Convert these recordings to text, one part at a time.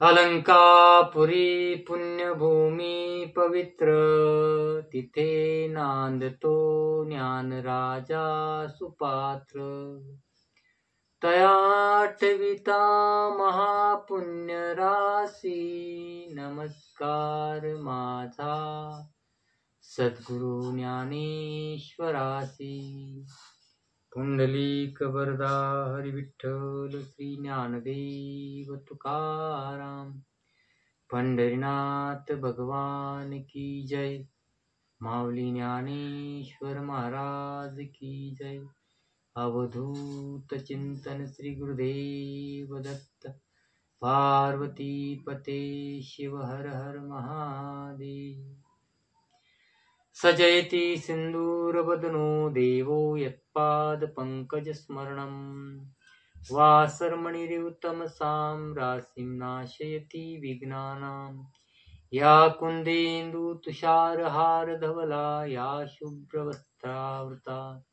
अलंकापुरी पुण्यभूमी पवित्र, तिथे नांदतो ज्ञान राजा सुपात्र. तया आठविता महापुण्य राशी, नमस्कार माझा सद्गुरु ज्ञानेश्वरासी. पुंडलिक वरदा हरी विठ्ठल श्री ज्ञानदेव तुकाराम. पंढरीनाथ भगवान की जय. माऊली ज्ञानेश्वर महाराज की जय. अवधूत चिंतन श्री गुरुदेव दत्त. पार्वती पते शिव हर हर महादेव. सजयति सिन्दूरवदनो देवो यत्पादपङ्कजस्मरणं. वासरमणिरिव तमसां राशिं नाशयति विघ्नानां. या कुन्देन्दुतुषारहारधवला, या शुभ्रवस्त्रावृता,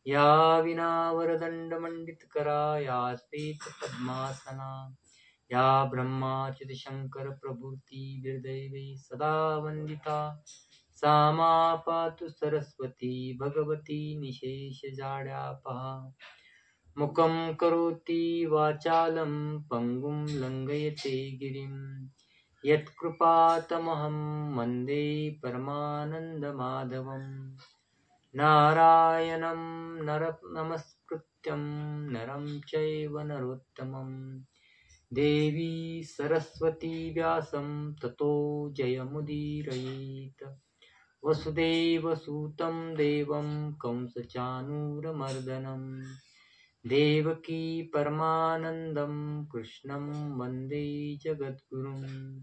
या वीणावरदण्डमण्डितकरा, या श्वेतपद्मासना, या ब्रह्माच्युतशङ्करप्रभृतिभिर्दैवैः सदा वन्दिता. सा मा पातु सरस्वती भगवती निशेषजाड्यापहा. मुखं करोति वाचालं पङ्गुं लङ्घयते गिरिं. यत्कृपातमहं वन्दे परमानन्दमाधवं. नारायणं नमस्कृत्यं नरं चैव नरोत्तमं. देवी सरस्वती व्यासं ततो जयमुदीरयेत्. वसुदेवसुतं देवं कंसचाणूरमर्दनं. देवकी परमानन्दं कृष्णं वन्दे जगद्गुरुं.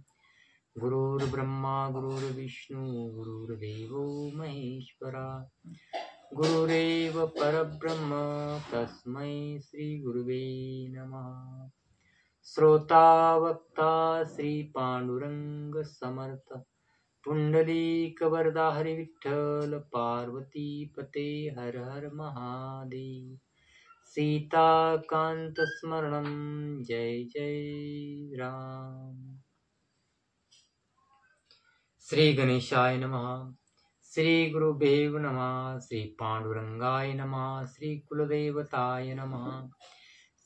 गुरुर्ब्रह्मा गुरुर्विष्णु गुरुर्देवो महेश्वरा. गुरुरेव परब्रह्म तस्मै श्रीगुरुवे नमः. श्रोता वक्ता श्री पांडुरंग समर्थ. पुंडलिक वरदा हरी विठ्ठल. पार्वती पते हर हर महादेव. सीताकांत स्मरणं जय जय राम. श्री गणेशाय नमः. श्री गुरुदेव नमः. श्री पांडुरंगाय नमः. श्री कुलदेवताय नमः.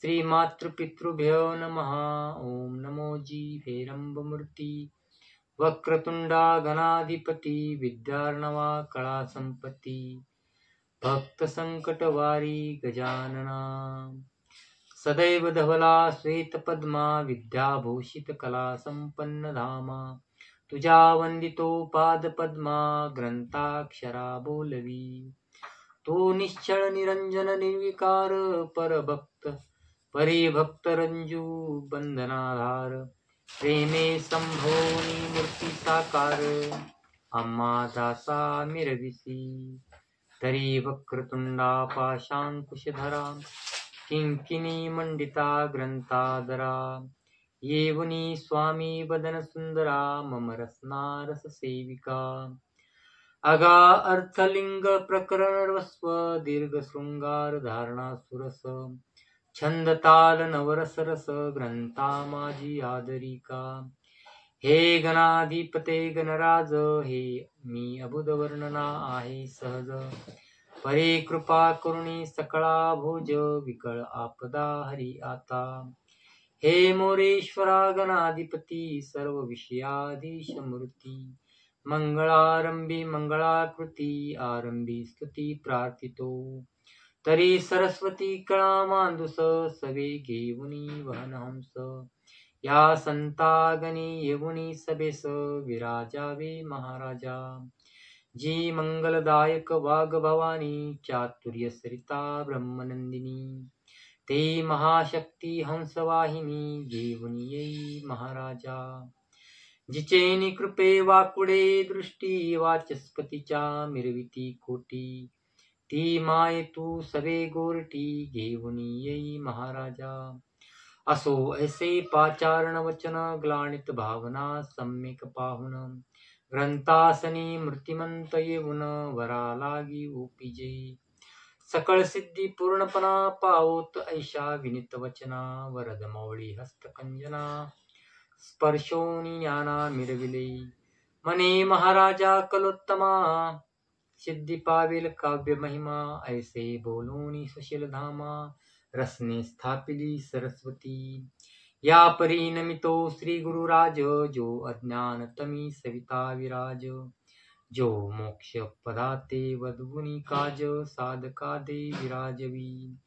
श्री मातृपितृभ्यो नमः. ओम नमो जीवेरंबमूर्ति. वक्रतुंडा गणाधिपती. विद्यार्णवा कळा संपत्ती. भक्त संकटवारी गजानना. सदैव धवला श्वेत पद्मा. विद्याभूषित कला संपन्न धामा. तुझ्या वंदितो पाद पद्मा. ग्रंथाक्षरा बोलवी. तो निश्चळ निरंजन निर्विकार. परभक्त परिभक्त रंजू बंधनाधार. प्रेमे संभोनी मूर्ती साकार. आम्हा दासा मिरविसी. तरी वक्रतुंडा पाशांकुशधरा. किंकिणी मंडिता ग्रंथादरा. येवनी स्वामी वदन सुंदरा. मम रसना रस सेविका. अगा अर्थलिंग प्रकरण रस्व. दीर्घ शृंगार धारणा सुरस. छंद ताल नवरस रस. ग्रंथा माझी आदरिका. हे गणाधिपते गणराज. हे मी अबुध वर्णना आहे सहज. परे कृपा करुणी सकळा भोज. विकळ आपदा हरी आता. हे मोरेश्वरा गणाधिपती. सर्व विषयाधीश मूर्ती. मंगळारंभी मंगळाकृती. आरंभी स्तुती प्रार्थितो. तरी सरस्वती कळा मांदुस. सवे घेऊनी वहनहंस. या संतागणी येऊनी सभेस. विराजावे महाराजा. जी मंगलदायक वाग भवानी. चातुर्य सरिता ब्रह्मनंदिनी. ते महाशक्ती हंसवाहिनी. घेऊन येई महाराजा. जिचेनी कृपे वाकुडे दृष्टी. वाचस्पतीच्या मिरविती कोटी. ती माये तू सवे गोरटी. घेऊन येई महाराजा. असो ऐसे पाचारण वचन. ग्लानित भावना सम्यक पाहुन. ग्रंथासनी मूर्तिमंत येऊन. वरा लागी ओपिजे. सकळ सिद्धी पूर्णपणा पावोत. ऐशा विनित वचना. वरद मौळी हस्तकंजना. स्पर्शोनी ज्ञाना मिरविले. मने महाराजा कलोत्तमा, सिद्धि पाविल काव्य महिमा. ऐसे बोलूनी सुशील धामा, रसने स्थापिली सरस्वती. या परी नमितो श्री गुरुराज, जो अज्ञान तमी सविता विराज. जो मोक्ष पदाते वधुनी काज, साधका दे विराजवी.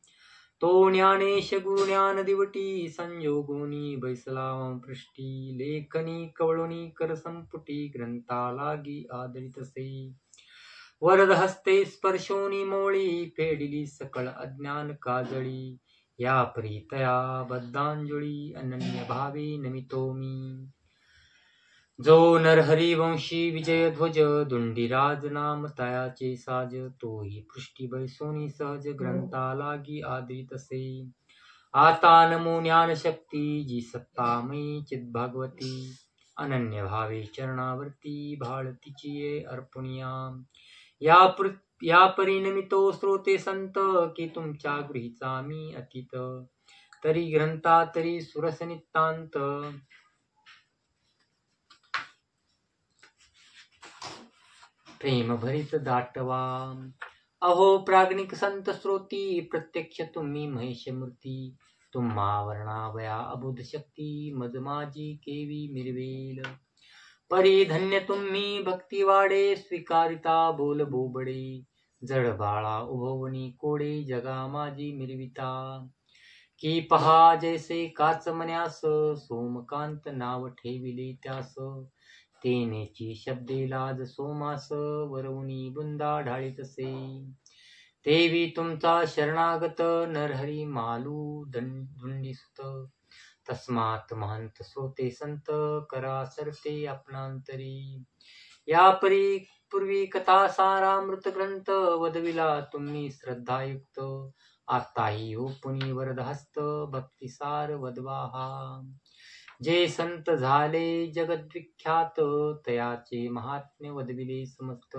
तो ज्ञानेश गुरु ज्ञान दिवटी, संयोगोनी बैसला पृष्ठी. लेखनी कवळुनी कर संपुटी, ग्रंथा लागी आदरितसे. वरद हस्ते स्पर्शोनी मोळी, फेडिली सकळ अज्ञान काजळी. या प्रीतया बद्धांजळी, अनन्य भावे नमितो मी. जो नरहरी वंशी विजय ध्वज, दुंडीराज नाम तयाचे साज. तोही पृष्ठी बैसोनी सहज, ग्रंथा लागी आदरितसे. आता नमो ज्ञान शक्ती, जी सत्तामयी चिद्भागवती. अनन्य भावे चरणावरती, भाळ तिची अर्पणिया. या परिणमितो श्रोते संत, की तुमच्या गृहीचा मी अतीत. तरी ग्रंथा तरी सुरस नितांत, प्रेम भरित दाटवा. अहो प्राज्ञिक संत श्रोती, प्रत्यक्ष तुम्ही महेश मूर्ती. तुम्हा वर्णावया अबुध शक्ती, मज माझी केवी मिरवेल. परी धन्य तुम्ही भक्ती वाडे, स्वीकारिता बोल बोबडे. जड बाळा उभवणी कोडे, जगा माझी मिरविता. की पहा जैसे काच मन्यास, सोमकांत नाव ठेविले त्यास. तेनेची शब्दे लाज सोमास, वरवणी बुंदा ढाळीतसे. देवी तुमचा शरणागत, नरहरी मालू धुंडीसुत. तस्मात महंत श्रोते संत, करा सरते आपणांतरी. या परी पूर्वी कथा सारामृत ग्रंथ, वदविला तुम्ही श्रद्धायुक्त. आताही ओपुनी वरद हस्त, भक्तिसार वदवा हा. जे संत झाले जगद्विख्यात, तयाचे महात्म्य वदविले समस्त.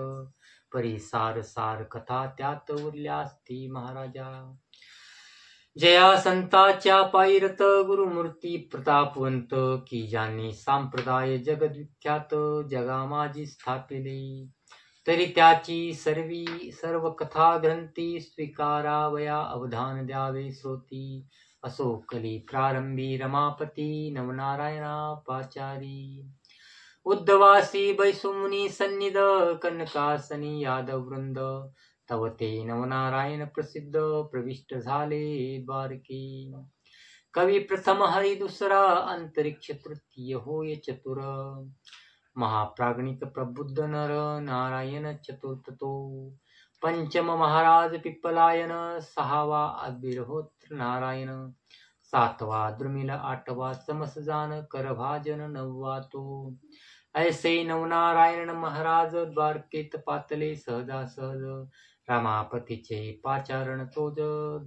परी सार सार कथा त्यात उरल्या असती महाराजा. जया संताच्या पायरत, गुरुमूर्ती प्रतापवंत. की ज्यांनी सांप्रदाय जगद्विख्यात, जगा माझी स्थापिले. तरी त्याची सर्व कथा ग्रंथी, स्वीकारावया अवधान द्यावे श्रोती. असो कली प्रारंभी रमापती, नवनारायणा पाचारी. उद्धवासी बैसुमुनी सन्निध, कनकासनी यादव वृंद. तव ते नवनारायण प्रसिद्ध, प्रविष्ट झाले द्वारके. कवी प्रथम हरी दुसरा, अंतरिक्ष तृतीय होय चतुर. महाप्राज्ञिक प्रबुद्ध नर, नारायण चतुर्थ तो. पंचम महाराज पिप्पलायन, सहावा अभिरहोत्र नारायण. सातवा द्रुमिल, आठवा समसजान, करभाजन नववा तो. ऐसे नवनारायण महाराज, द्वारकेत पातले सहजासहज. रमापतीचे पाचारण तोज,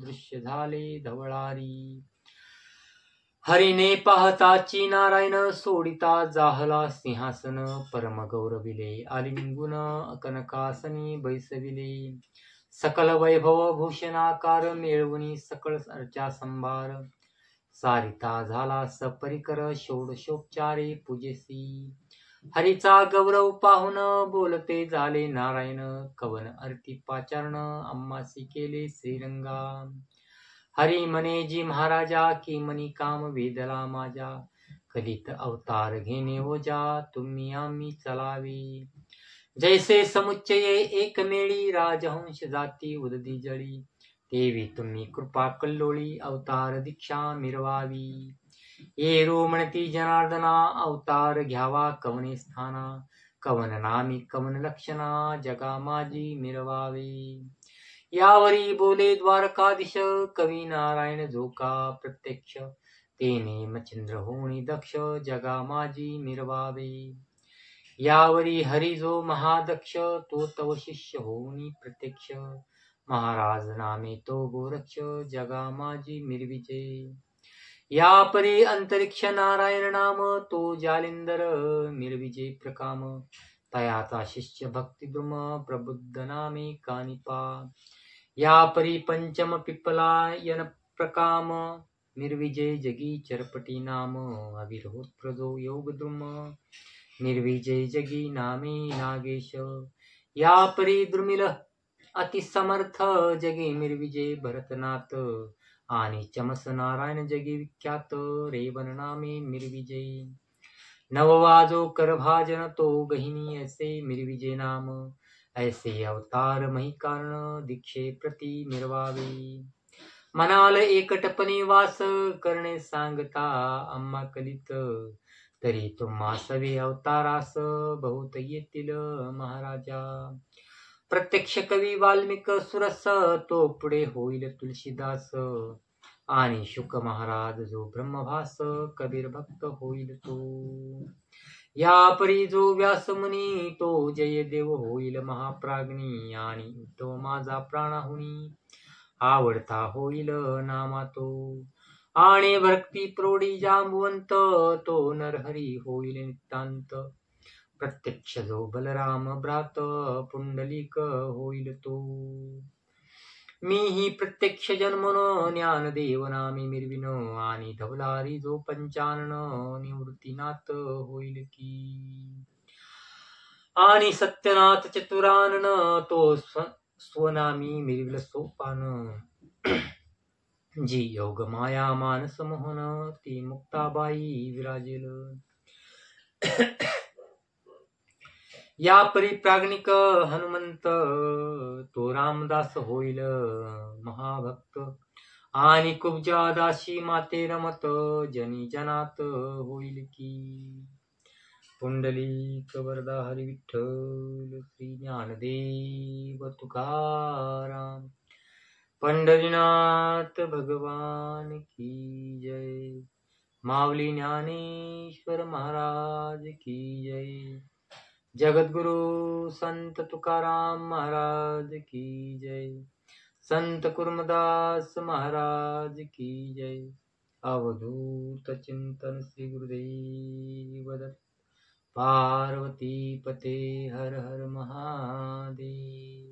दृश्य झाले धवळारी. हरिने पाहताची नारायण, सोडिता जाहला सिंहासन. परम गौरविले आलिंगुन, कनकासनी बैसविले. सकल वैभव भूषणाकार, मिळवणी सकळ अर्चा संभार. सारिता झाला सपरिकर, षोडशोपचारे पूजेसी. हरीचा गौरव पाहुन, बोलते झाले नारायण. कवन अर्ती पाचारण, आम्हासी केले श्रीरंगा. हरी म्हणे जी महाराजा, की मनी काम वेदला माझ्या. कलित अवतार घेणे ओजा, तुम्ही आम्ही चलावी. जैसे समुच्चये एकमेळी, राजहंश जाती उददी जळी. देवी तुम्ही कृपा कल्लोळी, अवतार दीक्षा मिरवावी. ये रो म्हणती जनार्दना, अवतार घ्यावा कवने स्थाना. कवन नामी कवन लक्षणा, जगा माझी मिरवावे. यावरी बोले द्वारकाधीश, कवी नारायण झोका प्रत्यक्ष. तेने मच्छिंद्र होणी दक्ष, जगा माझी मिरवावे. यावरी हरी जो महादक्ष, तो तव शिष्य होणी प्रत्यक्ष. महाराज नामे तो गोरक्ष, जगा माझी मिरविजे. या परी अंतरिक्ष नारायण नाम, तो जालिंदर मिरविजे प्रकाम. तयाचा शिष्य भक्तिद्रुम, प्रबुद्ध नामे कानिपा. या परी पंचम पिप्पलायन प्रकाम. निर्विजय जगी चरपटी नाम अविरहोत्र जो योग द्रुम निर्विजय जगी नामे नागेश या परी द्रुमिल अति समर्थ जगी निर्विजय भरतनाथ आणि चमस नारायण जगी विख्यात रेवन नामे निर्विजय नववाजो कर भाजन तो गहिनी ऐसे निर्विजय नाम ऐसे अवतार मही कारण दीक्षे प्रति निर्वावे मनाल एकटपणे वास करणे सांगता आम्हा कलित तरी तुम्हा सवे अवतारास बहुत येतील महाराजा प्रत्यक्ष कवी वाल्मिक सुरस तो पुढे होईल तुलसीदास आणि शुक महाराज जो ब्रह्मभास कबीर भक्त होईल तो या परी जो व्यास मुनी तो जय देव होईल महाप्राज्ञी आणि उद्धव माझा प्राणाहुनी आवडता होईल नामा तो आणि भक्ती प्रोडी जांबवंत तो नरहरी होईल नितांत प्रत्यक्ष जो बलराम भ्रात पुंडलिक होईल तो मी ही प्रत्यक्ष जन्मन ज्ञानदेव नामे मिरविन आणि धवलारी जो पंचानन निवृत्तीनाथ होईल की आणि सत्यनाथ चतुरानन तो स्वनामी मिरविल सोपान जी योग माया मानस मोहन ती मुक्ताबाई विराजेल या परिप्राज्ञिक हनुमंत तो रामदास होईल महाभक्त आणि कुब्जा दासी माते रमत जनी जनात होईल की पुंडलिक वरदा हरी विठ्ठल श्री ज्ञानदेव तुकाराम पंढरीनाथ भगवान की जय माऊली ज्ञानेश्वर महाराज की जय जगद्गुरु संत तुकाराम महाराज की जय संत कुर्मदास महाराज की जय अवधूत चिंतन श्री गुरुदेव दत्त पार्वती पते हर हर महादेव।